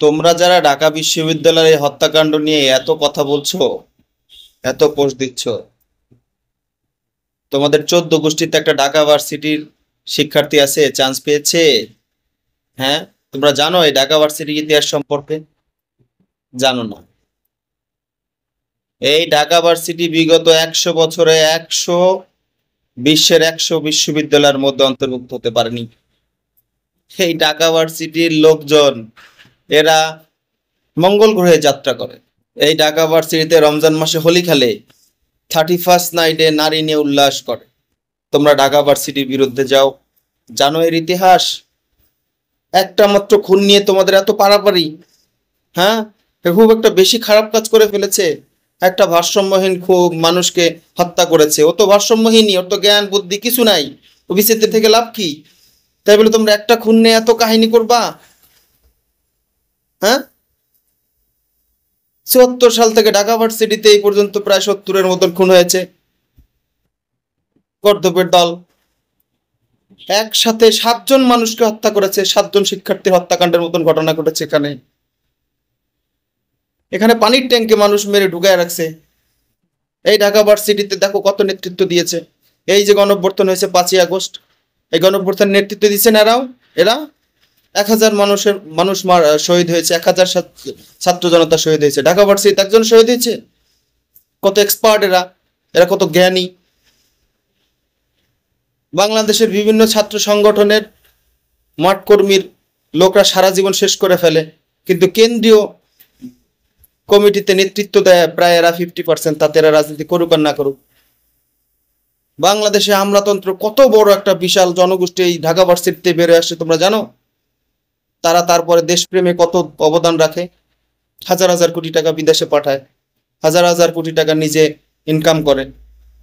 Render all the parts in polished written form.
তোমরা যারা ঢাকা বিশ্ববিদ্যালয়ের হত্যাকাণ্ড নিয়ে এত কথা বলছো, এত পোস্ট দিচ্ছ, তোমাদের 14 গোষ্ঠীতে একটা ঢাকা ভার্সিটির শিক্ষার্থী আছে, চান্স পেয়েছে। হ্যাঁ, তোমরা জানো এই ঢাকা ভার্সিটির ইতিহাস সম্পর্কে? জানো না। এই ঢাকা ভার্সিটি বিগত 100 বছরে বিশ্বের 100 বিশ্ববিদ্যালয়ের মধ্যে অন্তর্ভুক্ত হতে পারেনি। এই ঢাকা ভার্সিটির লোকজন এরা মঙ্গল গ্রহে যাত্রা করে। এই ঢাকা ভার্সিটিতে রমজান মাসে হোলি খেলে, 31st নাইটে নারী নিয়ে উল্লাস করে। তোমরা ঢাকা ভার্সিটির বিরুদ্ধে যাও, জানো এর ইতিহাস? একটা মাত্র খুন নিয়ে তোমাদের এত পারাপারি। হ্যাঁ, খুব একটা বেশি খারাপ কাজ করে ফেলেছে। একটা ভারসাম্যহীন খুব মানুষকে হত্যা করেছে। ও তো ভারসাম্যহীনই, ওর তো জ্ঞান বুদ্ধি কিছু নাই। ও বিচিত্র থেকে লাভ কি? তাই বলে তোমরা একটা খুন নিয়ে এত কাহিনী করবা? হ্যাঁ, 74 সাল থেকে ঢাকা ভার্সিটিতে এই পর্যন্ত প্রায় 70-এর মতন খুন হয়েছে। গর্দভের দল একসাথে 7 জন মানুষকে হত্যা করেছে, 7 জন শিক্ষার্থীর হত্যাকাণ্ডের মতন ঘটনা ঘটেছে এখানে। এখানে পানির ট্যাঙ্কে মানুষ মেরে ঢুকায় রাখছে। এই ঢাকা ভার্সিটিতে দেখো কত নেতৃত্ব দিয়েছে। এই যে গণঅভ্যুত্থান হয়েছে 5ই আগস্ট, এই গণঅভ্যুত্থানের নেতৃত্ব দিচ্ছেন এরা। 1000 মানুষ শহীদ হয়েছে, 1000 ছাত্র জনতা শহীদ হয়েছে। ঢাকা ভার্সিটিতে একজন শহীদ হয়েছে। কত এক্সপার্ট এরা, এরা কত জ্ঞানী। বাংলাদেশের বিভিন্ন ছাত্র সংগঠনের মাঠ কর্মীর লোকরা সারা জীবন শেষ করে ফেলে, কিন্তু কেন্দ্রীয় কমিটিতে নেতৃত্ব দেয় প্রায় এরা 50%। তাতে এরা রাজনীতি করুক আর না করুক। বাংলাদেশে আমলাতন্ত্র কত বড় একটা বিশাল জনগোষ্ঠী এই ঢাকা ভার্সিটিতে বেড়ে আসছে, তোমরা জানো? তারা তারপরে দেশপ্রেমে কত অবদান রাখে। হাজার হাজার কোটি টাকা বিদেশে পাঠায়, হাজার হাজার কোটি টাকা নিজে ইনকাম করে।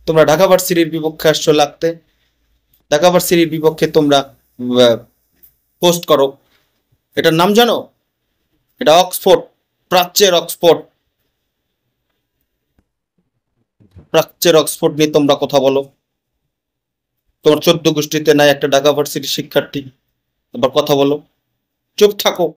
তোমরা ঢাকা ভার্সিটির বিপক্ষে আসছো লাগতে। ঢাকা ভার্সিটির বিপক্ষে তোমরা পোস্ট করো। এটার নাম জানো? এটা অক্সফোর্ড, প্রাচ্যের অক্সফোর্ড। প্রাচ্যের অক্সফোর্ড নিয়ে তোমরা কথা বলো। তোমার 14 গোষ্ঠীতে নাই একটা ঢাকা ভার্সিটির শিক্ষার্থী, আবার কথা বলো? চুপ থাকো।